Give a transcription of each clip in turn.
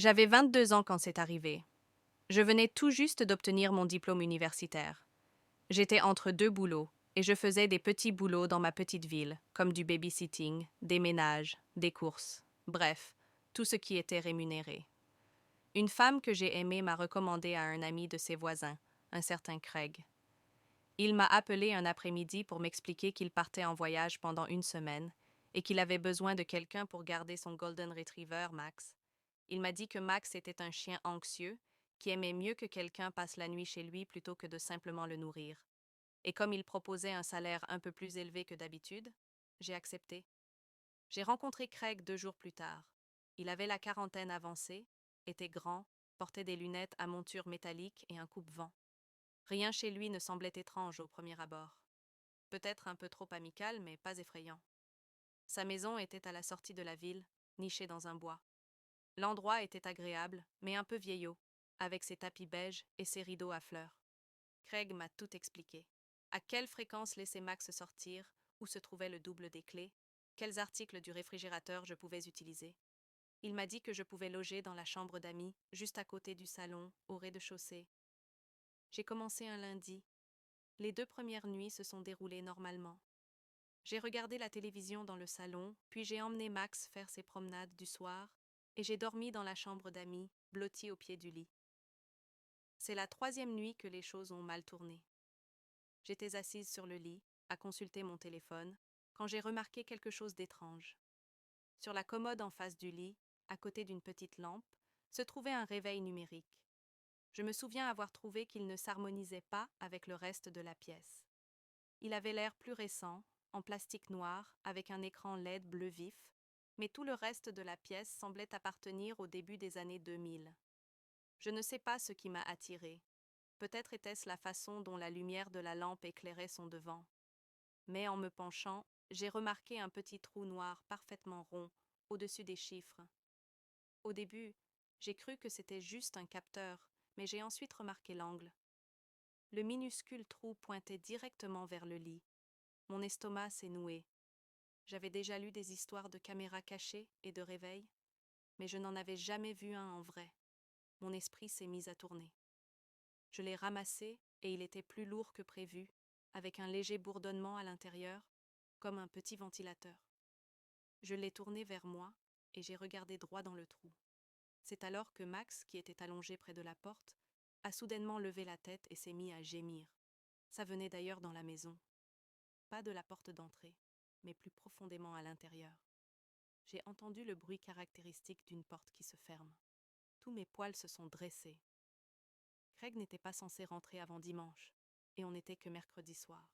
J'avais 22 ans quand c'est arrivé. Je venais tout juste d'obtenir mon diplôme universitaire. J'étais entre deux boulots et je faisais des petits boulots dans ma petite ville, comme du babysitting, des ménages, des courses, bref, tout ce qui était rémunéré. Une femme que j'ai aimée m'a recommandé à un ami de ses voisins, un certain Craig. Il m'a appelé un après-midi pour m'expliquer qu'il partait en voyage pendant une semaine et qu'il avait besoin de quelqu'un pour garder son Golden Retriever, Max. Il m'a dit que Max était un chien anxieux qui aimait mieux que quelqu'un passe la nuit chez lui plutôt que de simplement le nourrir. Et comme il proposait un salaire un peu plus élevé que d'habitude, j'ai accepté. J'ai rencontré Craig 2 jours plus tard. Il avait la quarantaine avancée, était grand, portait des lunettes à monture métallique et un coupe-vent. Rien chez lui ne semblait étrange au premier abord. Peut-être un peu trop amical, mais pas effrayant. Sa maison était à la sortie de la ville, nichée dans un bois. L'endroit était agréable, mais un peu vieillot, avec ses tapis beiges et ses rideaux à fleurs. Craig m'a tout expliqué. À quelle fréquence laisser Max sortir, où se trouvait le double des clés, quels articles du réfrigérateur je pouvais utiliser. Il m'a dit que je pouvais loger dans la chambre d'amis, juste à côté du salon, au rez-de-chaussée. J'ai commencé un lundi. Les 2 premières nuits se sont déroulées normalement. J'ai regardé la télévision dans le salon, puis j'ai emmené Max faire ses promenades du soir, et j'ai dormi dans la chambre d'amis, blotti au pied du lit. C'est la 3e nuit que les choses ont mal tourné. J'étais assise sur le lit, à consulter mon téléphone, quand j'ai remarqué quelque chose d'étrange. Sur la commode en face du lit, à côté d'une petite lampe, se trouvait un réveil numérique. Je me souviens avoir trouvé qu'il ne s'harmonisait pas avec le reste de la pièce. Il avait l'air plus récent, en plastique noir, avec un écran LED bleu vif, mais tout le reste de la pièce semblait appartenir au début des années 2000. Je ne sais pas ce qui m'a attiré. Peut-être était-ce la façon dont la lumière de la lampe éclairait son devant. Mais en me penchant, j'ai remarqué un petit trou noir parfaitement rond, au-dessus des chiffres. Au début, j'ai cru que c'était juste un capteur, mais j'ai ensuite remarqué l'angle. Le minuscule trou pointait directement vers le lit. Mon estomac s'est noué. J'avais déjà lu des histoires de caméras cachées et de réveils, mais je n'en avais jamais vu un en vrai. Mon esprit s'est mis à tourner. Je l'ai ramassé et il était plus lourd que prévu, avec un léger bourdonnement à l'intérieur, comme un petit ventilateur. Je l'ai tourné vers moi et j'ai regardé droit dans le trou. C'est alors que Max, qui était allongé près de la porte, a soudainement levé la tête et s'est mis à gémir. Ça venait d'ailleurs dans la maison. Pas de la porte d'entrée, mais plus profondément à l'intérieur. J'ai entendu le bruit caractéristique d'une porte qui se ferme. Tous mes poils se sont dressés. Craig n'était pas censé rentrer avant dimanche, et on n'était que mercredi soir.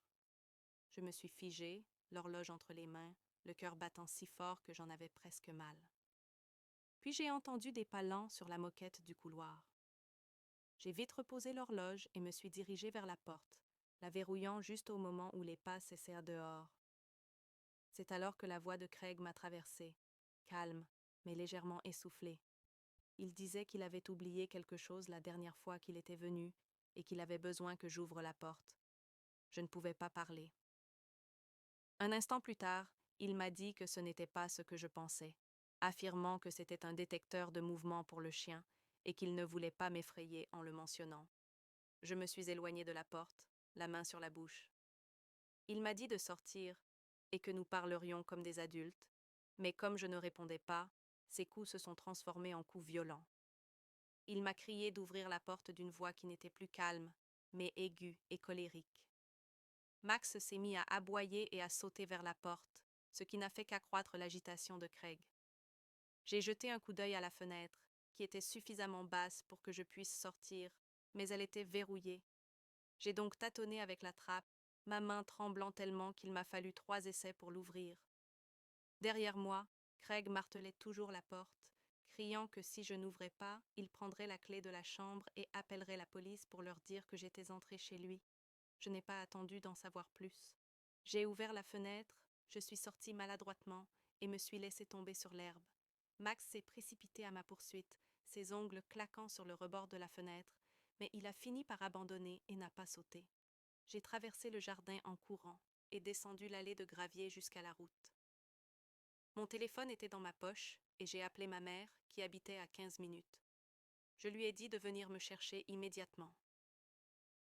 Je me suis figée, l'horloge entre les mains, le cœur battant si fort que j'en avais presque mal. Puis j'ai entendu des pas lents sur la moquette du couloir. J'ai vite reposé l'horloge et me suis dirigée vers la porte, la verrouillant juste au moment où les pas cessèrent dehors. C'est alors que la voix de Craig m'a traversée, calme, mais légèrement essoufflée. Il disait qu'il avait oublié quelque chose la dernière fois qu'il était venu et qu'il avait besoin que j'ouvre la porte. Je ne pouvais pas parler. Un instant plus tard, il m'a dit que ce n'était pas ce que je pensais, affirmant que c'était un détecteur de mouvement pour le chien et qu'il ne voulait pas m'effrayer en le mentionnant. Je me suis éloignée de la porte, la main sur la bouche. Il m'a dit de sortir et que nous parlerions comme des adultes, mais comme je ne répondais pas, ses coups se sont transformés en coups violents. Il m'a crié d'ouvrir la porte d'une voix qui n'était plus calme, mais aiguë et colérique. Max s'est mis à aboyer et à sauter vers la porte, ce qui n'a fait qu'accroître l'agitation de Craig. J'ai jeté un coup d'œil à la fenêtre, qui était suffisamment basse pour que je puisse sortir, mais elle était verrouillée. J'ai donc tâtonné avec la trappe, ma main tremblant tellement qu'il m'a fallu 3 essais pour l'ouvrir. Derrière moi, Craig martelait toujours la porte, criant que si je n'ouvrais pas, il prendrait la clé de la chambre et appellerait la police pour leur dire que j'étais entrée chez lui. Je n'ai pas attendu d'en savoir plus. J'ai ouvert la fenêtre, je suis sortie maladroitement et me suis laissée tomber sur l'herbe. Max s'est précipité à ma poursuite, ses ongles claquant sur le rebord de la fenêtre, mais il a fini par abandonner et n'a pas sauté. J'ai traversé le jardin en courant et descendu l'allée de gravier jusqu'à la route. Mon téléphone était dans ma poche et j'ai appelé ma mère, qui habitait à 15 minutes. Je lui ai dit de venir me chercher immédiatement.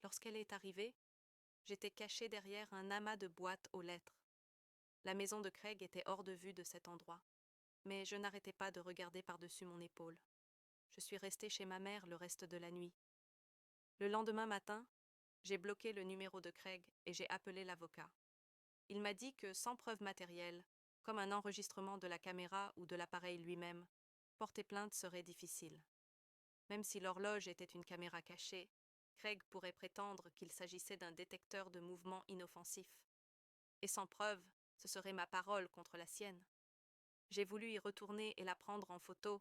Lorsqu'elle est arrivée, j'étais cachée derrière un amas de boîtes aux lettres. La maison de Craig était hors de vue de cet endroit, mais je n'arrêtais pas de regarder par-dessus mon épaule. Je suis restée chez ma mère le reste de la nuit. Le lendemain matin, j'ai bloqué le numéro de Craig et j'ai appelé l'avocat. Il m'a dit que sans preuve matérielle, comme un enregistrement de la caméra ou de l'appareil lui-même, porter plainte serait difficile. Même si l'horloge était une caméra cachée, Craig pourrait prétendre qu'il s'agissait d'un détecteur de mouvements inoffensifs. Et sans preuve, ce serait ma parole contre la sienne. J'ai voulu y retourner et la prendre en photo,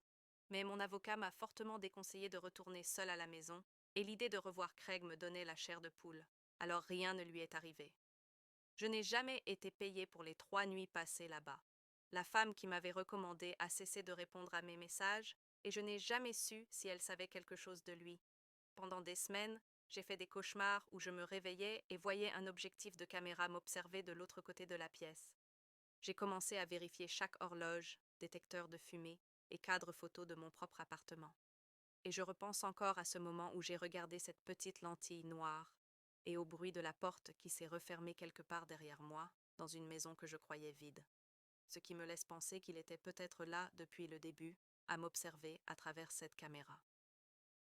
mais mon avocat m'a fortement déconseillé de retourner seul à la maison, et l'idée de revoir Craig me donnait la chair de poule. Alors rien ne lui est arrivé. Je n'ai jamais été payée pour les 3 nuits passées là-bas. La femme qui m'avait recommandé a cessé de répondre à mes messages, et je n'ai jamais su si elle savait quelque chose de lui. Pendant des semaines, j'ai fait des cauchemars où je me réveillais et voyais un objectif de caméra m'observer de l'autre côté de la pièce. J'ai commencé à vérifier chaque horloge, détecteur de fumée et cadre photo de mon propre appartement. Et je repense encore à ce moment où j'ai regardé cette petite lentille noire et au bruit de la porte qui s'est refermée quelque part derrière moi, dans une maison que je croyais vide. Ce qui me laisse penser qu'il était peut-être là depuis le début, à m'observer à travers cette caméra.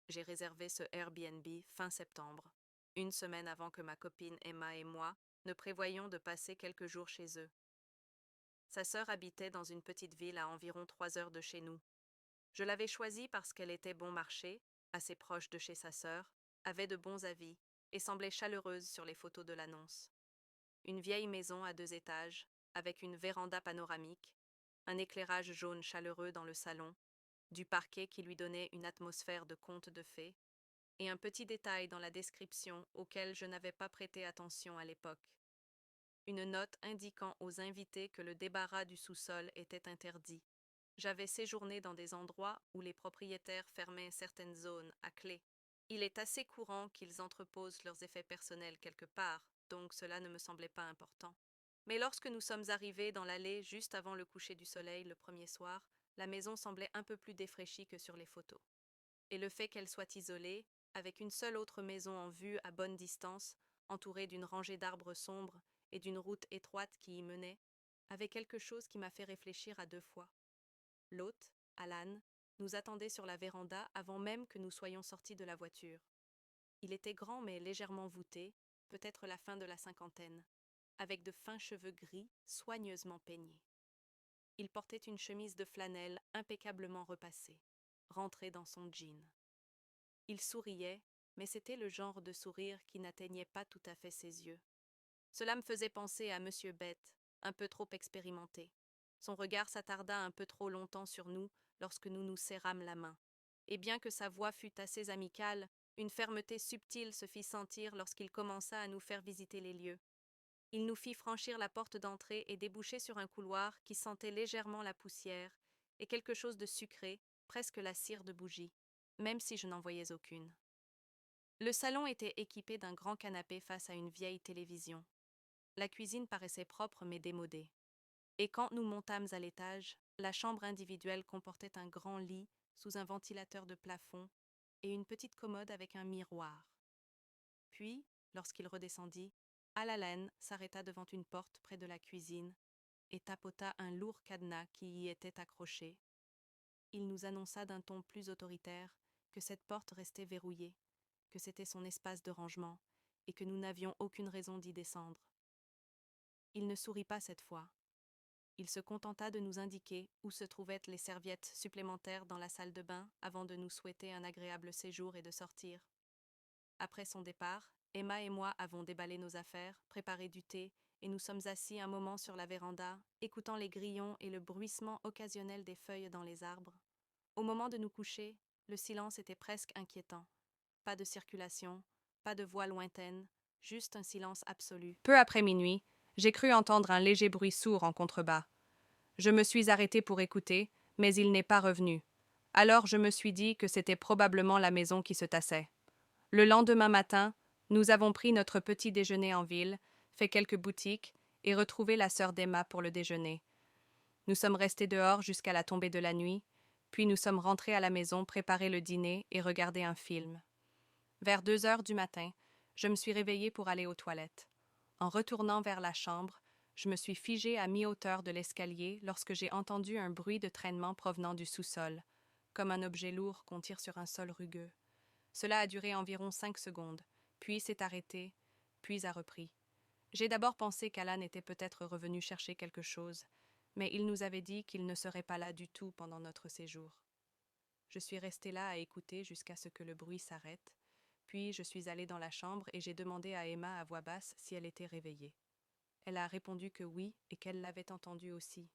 J'ai réservé ce Airbnb fin septembre, une semaine avant que ma copine Emma et moi ne prévoyions de passer quelques jours chez eux. Sa sœur habitait dans une petite ville à environ 3 heures de chez nous. Je l'avais choisie parce qu'elle était bon marché, assez proche de chez sa sœur, avait de bons avis et semblait chaleureuse sur les photos de l'annonce. Une vieille maison à 2 étages, avec une véranda panoramique, un éclairage jaune chaleureux dans le salon, du parquet qui lui donnait une atmosphère de conte de fées, et un petit détail dans la description auquel je n'avais pas prêté attention à l'époque. Une note indiquant aux invités que le débarras du sous-sol était interdit. J'avais séjourné dans des endroits où les propriétaires fermaient certaines zones à clé. Il est assez courant qu'ils entreposent leurs effets personnels quelque part, donc cela ne me semblait pas important. Mais lorsque nous sommes arrivés dans l'allée juste avant le coucher du soleil le premier soir, la maison semblait un peu plus défraîchie que sur les photos. Et le fait qu'elle soit isolée, avec une seule autre maison en vue à bonne distance, entourée d'une rangée d'arbres sombres et d'une route étroite qui y menait, avait quelque chose qui m'a fait réfléchir à 2 fois. L'hôte, Alan, nous attendait sur la véranda avant même que nous soyons sortis de la voiture. Il était grand mais légèrement voûté, peut-être la fin de la cinquantaine, avec de fins cheveux gris soigneusement peignés. Il portait une chemise de flanelle impeccablement repassée, rentrée dans son jean. Il souriait, mais c'était le genre de sourire qui n'atteignait pas tout à fait ses yeux. Cela me faisait penser à Monsieur Bett, un peu trop expérimenté. Son regard s'attarda un peu trop longtemps sur nous lorsque nous nous serrâmes la main. Et bien que sa voix fût assez amicale, une fermeté subtile se fit sentir lorsqu'il commença à nous faire visiter les lieux. Il nous fit franchir la porte d'entrée et déboucher sur un couloir qui sentait légèrement la poussière et quelque chose de sucré, presque la cire de bougie, même si je n'en voyais aucune. Le salon était équipé d'un grand canapé face à une vieille télévision. La cuisine paraissait propre mais démodée. Et quand nous montâmes à l'étage, la chambre individuelle comportait un grand lit sous un ventilateur de plafond et une petite commode avec un miroir. Puis, lorsqu'il redescendit, Al-Alain s'arrêta devant une porte près de la cuisine et tapota un lourd cadenas qui y était accroché. Il nous annonça d'un ton plus autoritaire que cette porte restait verrouillée, que c'était son espace de rangement et que nous n'avions aucune raison d'y descendre. Il ne sourit pas cette fois. Il se contenta de nous indiquer où se trouvaient les serviettes supplémentaires dans la salle de bain avant de nous souhaiter un agréable séjour et de sortir. Après son départ, Emma et moi avons déballé nos affaires, préparé du thé et nous sommes assis un moment sur la véranda, écoutant les grillons et le bruissement occasionnel des feuilles dans les arbres. Au moment de nous coucher, le silence était presque inquiétant. Pas de circulation, pas de voix lointaine, juste un silence absolu. Peu après minuit, j'ai cru entendre un léger bruit sourd en contrebas. Je me suis arrêtée pour écouter, mais il n'est pas revenu. Alors je me suis dit que c'était probablement la maison qui se tassait. Le lendemain matin, nous avons pris notre petit déjeuner en ville, fait quelques boutiques et retrouvé la sœur d'Emma pour le déjeuner. Nous sommes restés dehors jusqu'à la tombée de la nuit, puis nous sommes rentrés à la maison préparer le dîner et regarder un film. Vers 2 heures du matin, je me suis réveillée pour aller aux toilettes. En retournant vers la chambre, je me suis figée à mi-hauteur de l'escalier lorsque j'ai entendu un bruit de traînement provenant du sous-sol, comme un objet lourd qu'on tire sur un sol rugueux. Cela a duré environ 5 secondes, puis s'est arrêté, puis a repris. J'ai d'abord pensé qu'Alan était peut-être revenu chercher quelque chose, mais il nous avait dit qu'il ne serait pas là du tout pendant notre séjour. Je suis restée là à écouter jusqu'à ce que le bruit s'arrête, puis je suis allée dans la chambre et j'ai demandé à Emma à voix basse si elle était réveillée. Elle a répondu que oui et qu'elle l'avait entendu aussi.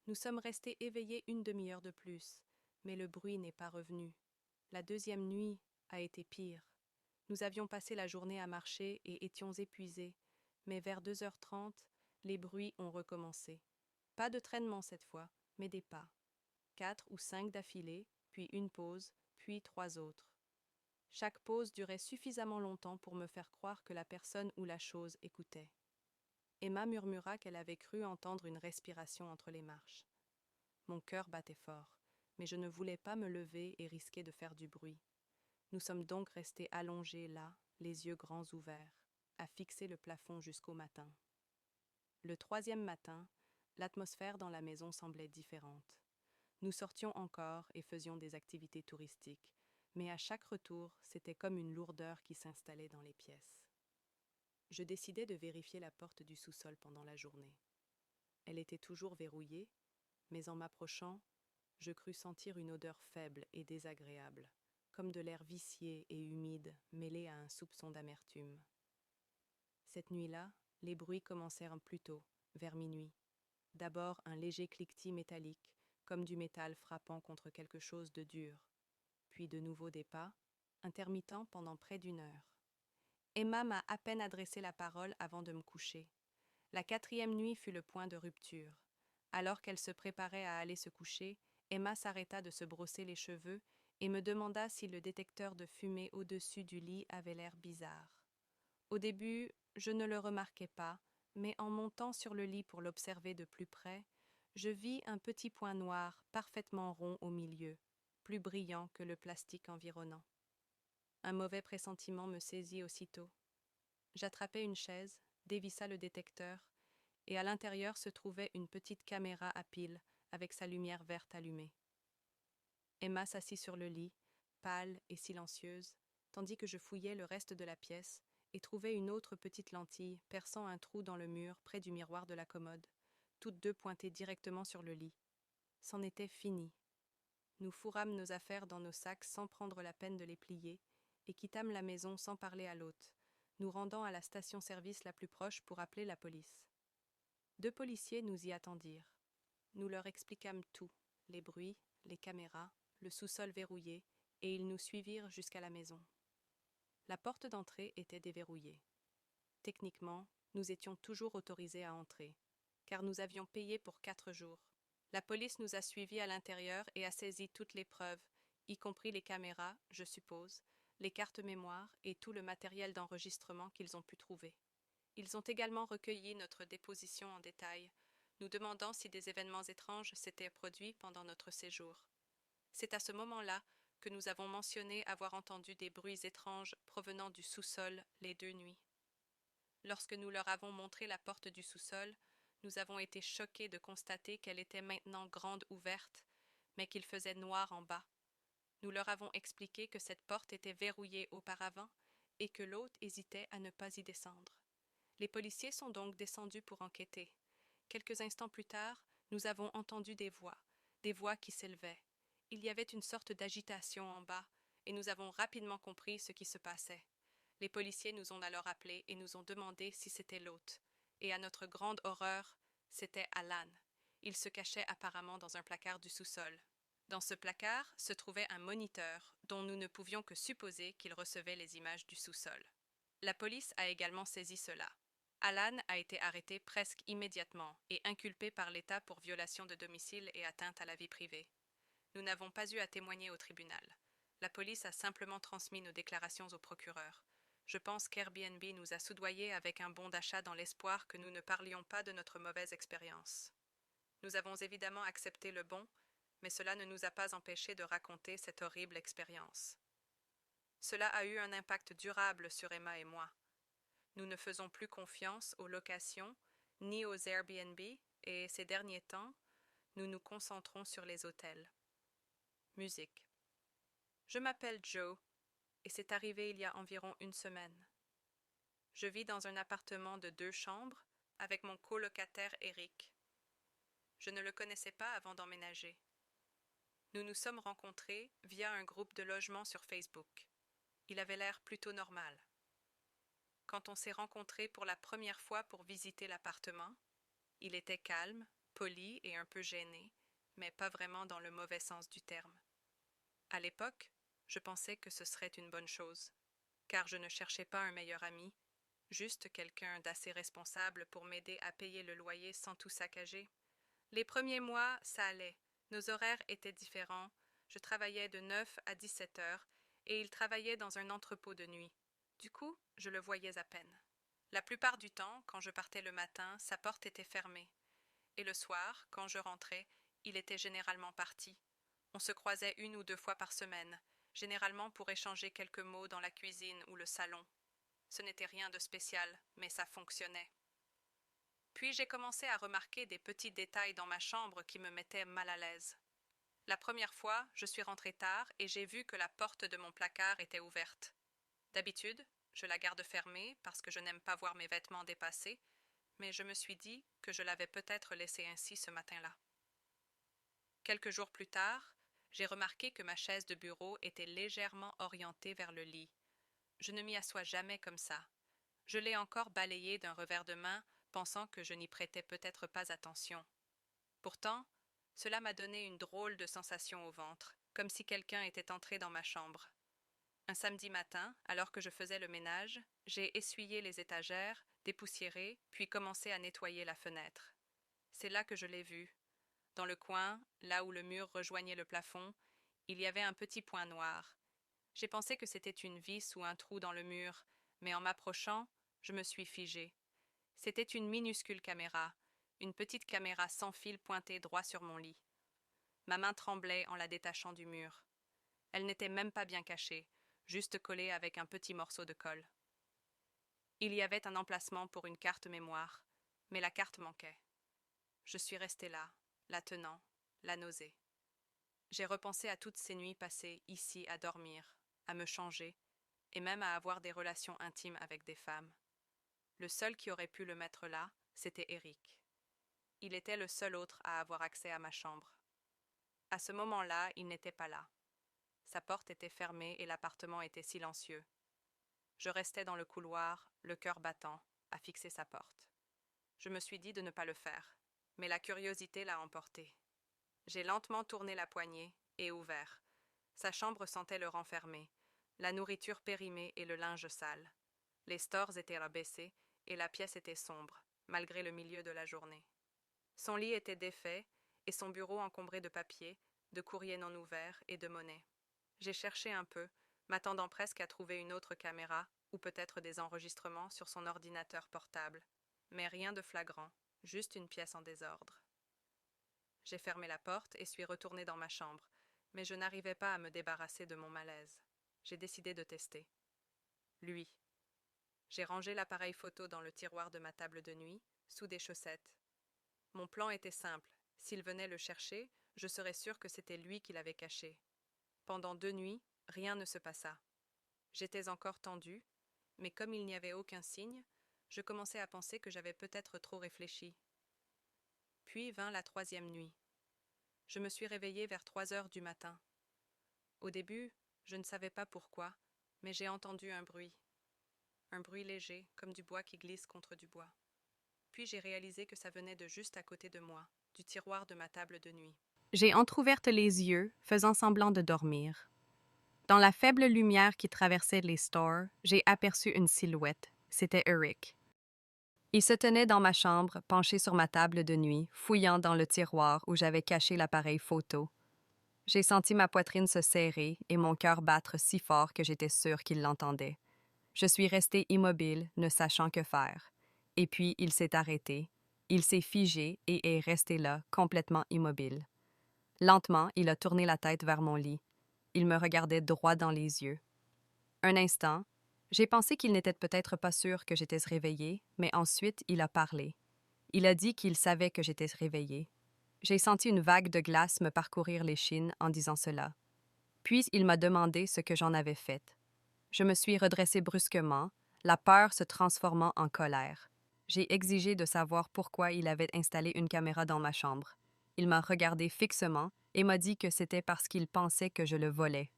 Nous sommes restés éveillés une demi-heure de plus, mais le bruit n'est pas revenu. La deuxième nuit a été pire. Nous avions passé la journée à marcher et étions épuisés, mais vers 2h30, les bruits ont recommencé. Pas de traînement cette fois, mais des pas. 4 ou 5 d'affilée, puis une pause, puis 3 autres. Chaque pause durait suffisamment longtemps pour me faire croire que la personne ou la chose écoutait. Emma murmura qu'elle avait cru entendre une respiration entre les marches. Mon cœur battait fort, mais je ne voulais pas me lever et risquer de faire du bruit. Nous sommes donc restés allongés là, les yeux grands ouverts, à fixer le plafond jusqu'au matin. Le troisième matin, l'atmosphère dans la maison semblait différente. Nous sortions encore et faisions des activités touristiques, mais à chaque retour, c'était comme une lourdeur qui s'installait dans les pièces. Je décidai de vérifier la porte du sous-sol pendant la journée. Elle était toujours verrouillée, mais en m'approchant, je crus sentir une odeur faible et désagréable, comme de l'air vicié et humide mêlé à un soupçon d'amertume. Cette nuit-là, les bruits commencèrent plus tôt, vers minuit. D'abord un léger cliquetis métallique, comme du métal frappant contre quelque chose de dur, puis de nouveau des pas, intermittents pendant près d'une heure. Emma m'a à peine adressé la parole avant de me coucher. La quatrième nuit fut le point de rupture. Alors qu'elle se préparait à aller se coucher, Emma s'arrêta de se brosser les cheveux et me demanda si le détecteur de fumée au-dessus du lit avait l'air bizarre. Au début, je ne le remarquai pas, mais en montant sur le lit pour l'observer de plus près, je vis un petit point noir parfaitement rond au milieu, plus brillant que le plastique environnant. Un mauvais pressentiment me saisit aussitôt. J'attrapai une chaise, dévissa le détecteur, et à l'intérieur se trouvait une petite caméra à pile avec sa lumière verte allumée. Emma s'assit sur le lit, pâle et silencieuse, tandis que je fouillais le reste de la pièce et trouvai une autre petite lentille perçant un trou dans le mur près du miroir de la commode, toutes deux pointées directement sur le lit. C'en était fini. Nous fourrâmes nos affaires dans nos sacs sans prendre la peine de les plier et quittâmes la maison sans parler à l'hôte, nous rendant à la station-service la plus proche pour appeler la police. 2 policiers nous y attendirent. Nous leur expliquâmes tout, les bruits, les caméras, le sous-sol verrouillé, et ils nous suivirent jusqu'à la maison. La porte d'entrée était déverrouillée. Techniquement, nous étions toujours autorisés à entrer, car nous avions payé pour 4 jours. La police nous a suivis à l'intérieur et a saisi toutes les preuves, y compris les caméras, je suppose, les cartes mémoire et tout le matériel d'enregistrement qu'ils ont pu trouver. Ils ont également recueilli notre déposition en détail, nous demandant si des événements étranges s'étaient produits pendant notre séjour. C'est à ce moment-là que nous avons mentionné avoir entendu des bruits étranges provenant du sous-sol les 2 nuits. Lorsque nous leur avons montré la porte du sous-sol, nous avons été choqués de constater qu'elle était maintenant grande ouverte, mais qu'il faisait noir en bas. Nous leur avons expliqué que cette porte était verrouillée auparavant et que l'hôte hésitait à ne pas y descendre. Les policiers sont donc descendus pour enquêter. Quelques instants plus tard, nous avons entendu des voix qui s'élevaient. Il y avait une sorte d'agitation en bas, et nous avons rapidement compris ce qui se passait. Les policiers nous ont alors appelés et nous ont demandé si c'était l'hôte. Et à notre grande horreur, c'était Alan. Il se cachait apparemment dans un placard du sous-sol. Dans ce placard se trouvait un moniteur, dont nous ne pouvions que supposer qu'il recevait les images du sous-sol. La police a également saisi cela. Alan a été arrêté presque immédiatement et inculpé par l'État pour violation de domicile et atteinte à la vie privée. Nous n'avons pas eu à témoigner au tribunal. La police a simplement transmis nos déclarations au procureur. Je pense qu'Airbnb nous a soudoyés avec un bon d'achat dans l'espoir que nous ne parlions pas de notre mauvaise expérience. Nous avons évidemment accepté le bon, mais cela ne nous a pas empêchés de raconter cette horrible expérience. Cela a eu un impact durable sur Emma et moi. Nous ne faisons plus confiance aux locations ni aux Airbnb et ces derniers temps, nous nous concentrons sur les hôtels. Musique. Je m'appelle Joe et c'est arrivé il y a environ une semaine. Je vis dans un appartement de 2 chambres avec mon colocataire Eric. Je ne le connaissais pas avant d'emménager. Nous nous sommes rencontrés via un groupe de logement sur Facebook. Il avait l'air plutôt normal. Quand on s'est rencontrés pour la première fois pour visiter l'appartement, il était calme, poli et un peu gêné, mais pas vraiment dans le mauvais sens du terme. À l'époque, je pensais que ce serait une bonne chose, car je ne cherchais pas un meilleur ami, juste quelqu'un d'assez responsable pour m'aider à payer le loyer sans tout saccager. Les premiers mois, ça allait. Nos horaires étaient différents. Je travaillais de 9 à 17 heures et il travaillait dans un entrepôt de nuit. Du coup, je le voyais à peine. La plupart du temps, quand je partais le matin, sa porte était fermée. Et le soir, quand je rentrais, il était généralement parti. On se croisait 1 ou 2 fois par semaine, généralement pour échanger quelques mots dans la cuisine ou le salon. Ce n'était rien de spécial, mais ça fonctionnait. Puis j'ai commencé à remarquer des petits détails dans ma chambre qui me mettaient mal à l'aise. La première fois, je suis rentrée tard et j'ai vu que la porte de mon placard était ouverte. D'habitude, je la garde fermée parce que je n'aime pas voir mes vêtements dépassés, mais je me suis dit que je l'avais peut-être laissée ainsi ce matin-là. Quelques jours plus tard, j'ai remarqué que ma chaise de bureau était légèrement orientée vers le lit. Je ne m'y assois jamais comme ça. Je l'ai encore balayée d'un revers de main, pensant que je n'y prêtais peut-être pas attention. Pourtant, cela m'a donné une drôle de sensation au ventre, comme si quelqu'un était entré dans ma chambre. Un samedi matin, alors que je faisais le ménage, j'ai essuyé les étagères, dépoussiéré, puis commencé à nettoyer la fenêtre. C'est là que je l'ai vue. Dans le coin, là où le mur rejoignait le plafond, il y avait un petit point noir. J'ai pensé que c'était une vis ou un trou dans le mur, mais en m'approchant, je me suis figée. C'était une minuscule caméra, une petite caméra sans fil pointée droit sur mon lit. Ma main tremblait en la détachant du mur. Elle n'était même pas bien cachée, juste collée avec un petit morceau de colle. Il y avait un emplacement pour une carte mémoire, mais la carte manquait. Je suis restée là, la tenant, la nausée. J'ai repensé à toutes ces nuits passées ici à dormir, à me changer, et même à avoir des relations intimes avec des femmes. Le seul qui aurait pu le mettre là, c'était Eric. Il était le seul autre à avoir accès à ma chambre. À ce moment-là, il n'était pas là. Sa porte était fermée et l'appartement était silencieux. Je restais dans le couloir, le cœur battant, à fixer sa porte. Je me suis dit de ne pas le faire, mais la curiosité l'a emporté. J'ai lentement tourné la poignée et ouvert. Sa chambre sentait le renfermer, la nourriture périmée et le linge sale. Les stores étaient rabaissés et la pièce était sombre, malgré le milieu de la journée. Son lit était défait et son bureau encombré de papiers, de courriers non ouverts et de monnaie. J'ai cherché un peu, m'attendant presque à trouver une autre caméra ou peut-être des enregistrements sur son ordinateur portable. Mais rien de flagrant, juste une pièce en désordre. J'ai fermé la porte et suis retournée dans ma chambre, mais je n'arrivais pas à me débarrasser de mon malaise. J'ai décidé de tester. Lui. J'ai rangé l'appareil photo dans le tiroir de ma table de nuit, sous des chaussettes. Mon plan était simple. S'il venait le chercher, je serais sûre que c'était lui qui l'avait caché. Pendant 2 nuits, rien ne se passa. J'étais encore tendue, mais comme il n'y avait aucun signe, je commençais à penser que j'avais peut-être trop réfléchi. Puis vint la 3e nuit. Je me suis réveillée vers 3 heures du matin. Au début, je ne savais pas pourquoi, mais j'ai entendu un bruit. Un bruit léger, comme du bois qui glisse contre du bois. Puis j'ai réalisé que ça venait de juste à côté de moi, du tiroir de ma table de nuit. J'ai entr'ouverte les yeux, faisant semblant de dormir. Dans la faible lumière qui traversait les stores, j'ai aperçu une silhouette. C'était Eric. Il se tenait dans ma chambre, penché sur ma table de nuit, fouillant dans le tiroir où j'avais caché l'appareil photo. J'ai senti ma poitrine se serrer et mon cœur battre si fort que j'étais sûre qu'il l'entendait. Je suis restée immobile, ne sachant que faire. Et puis il s'est arrêté, Il s'est figé et est resté là, complètement immobile. Lentement, il a tourné la tête vers mon lit. Il me regardait droit dans les yeux. Un instant, j'ai pensé qu'il n'était peut-être pas sûr que j'étais réveillée, mais ensuite il a parlé. Il a dit qu'il savait que j'étais réveillée. J'ai senti une vague de glace me parcourir l'échine en disant cela. Puis il m'a demandé ce que j'en avais fait. Je me suis redressée brusquement, la peur se transformant en colère. J'ai exigé de savoir pourquoi il avait installé une caméra dans ma chambre. Il m'a regardé fixement et m'a dit que c'était parce qu'il pensait que je le volais.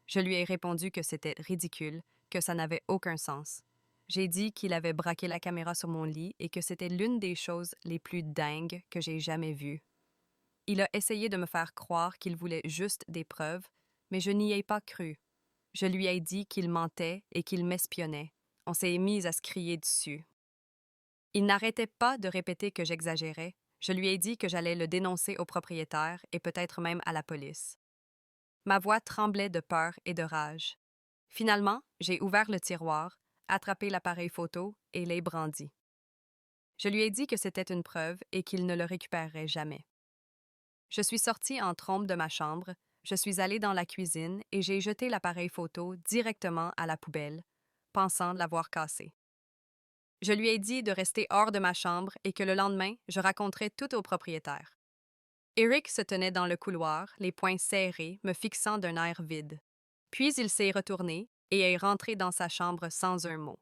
Je lui ai répondu que c'était ridicule, que ça n'avait aucun sens. J'ai dit qu'il avait braqué la caméra sur mon lit et que c'était l'une des choses les plus dingues que j'ai jamais vues. Il a essayé de me faire croire qu'il voulait juste des preuves, mais je n'y ai pas cru. Je lui ai dit qu'il mentait et qu'il m'espionnait. On s'est mis à se crier dessus. Il n'arrêtait pas de répéter que j'exagérais. Je lui ai dit que j'allais le dénoncer au propriétaire et peut-être même à la police. Ma voix tremblait de peur et de rage. Finalement, j'ai ouvert le tiroir, attrapé l'appareil photo et l'ai brandi. Je lui ai dit que c'était une preuve et qu'il ne le récupérerait jamais. Je suis sortie en trombe de ma chambre, je suis allée dans la cuisine et j'ai jeté l'appareil photo directement à la poubelle, pensant l'avoir cassé. Je lui ai dit de rester hors de ma chambre et que le lendemain, je raconterais tout au propriétaire. Eric se tenait dans le couloir, les poings serrés, me fixant d'un air vide. Puis il s'est retourné et est rentré dans sa chambre sans un mot.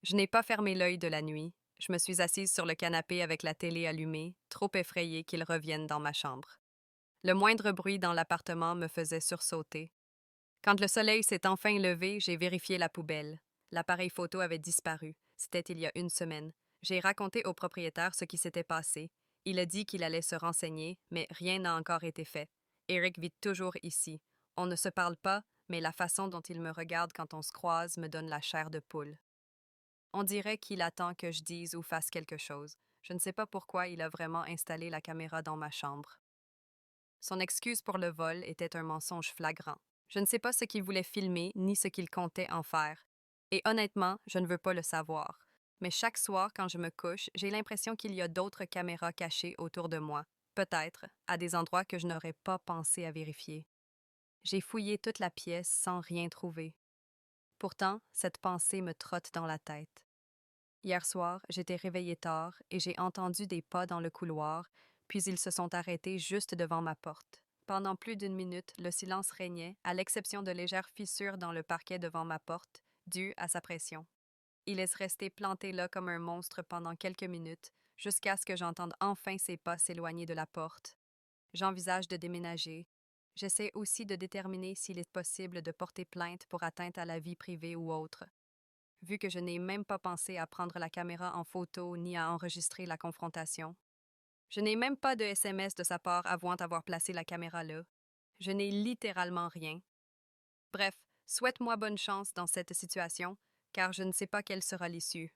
Je n'ai pas fermé l'œil de la nuit. Je me suis assise sur le canapé avec la télé allumée, trop effrayée qu'il revienne dans ma chambre. Le moindre bruit dans l'appartement me faisait sursauter. Quand le soleil s'est enfin levé, j'ai vérifié la poubelle. L'appareil photo avait disparu. C'était il y a une semaine. J'ai raconté au propriétaire ce qui s'était passé. Il a dit qu'il allait se renseigner, mais rien n'a encore été fait. Eric vit toujours ici. On ne se parle pas, mais la façon dont il me regarde quand on se croise me donne la chair de poule. On dirait qu'il attend que je dise ou fasse quelque chose. Je ne sais pas pourquoi il a vraiment installé la caméra dans ma chambre. Son excuse pour le vol était un mensonge flagrant. Je ne sais pas ce qu'il voulait filmer ni ce qu'il comptait en faire. Et honnêtement, je ne veux pas le savoir. Mais chaque soir, quand je me couche, j'ai l'impression qu'il y a d'autres caméras cachées autour de moi, peut-être à des endroits que je n'aurais pas pensé à vérifier. J'ai fouillé toute la pièce sans rien trouver. Pourtant, cette pensée me trotte dans la tête. Hier soir, j'étais réveillée tard et j'ai entendu des pas dans le couloir, puis ils se sont arrêtés juste devant ma porte. Pendant plus d'une minute, le silence régnait, à l'exception de légères fissures dans le parquet devant ma porte, dues à sa pression. Il est resté planté là comme un monstre pendant quelques minutes, jusqu'à ce que j'entende enfin ses pas s'éloigner de la porte. J'envisage de déménager. J'essaie aussi de déterminer s'il est possible de porter plainte pour atteinte à la vie privée ou autre. Vu que je n'ai même pas pensé à prendre la caméra en photo ni à enregistrer la confrontation. Je n'ai même pas de SMS de sa part avant d'avoir placé la caméra là. Je n'ai littéralement rien. Bref, souhaite-moi bonne chance dans cette situation, car je ne sais pas quelle sera l'issue.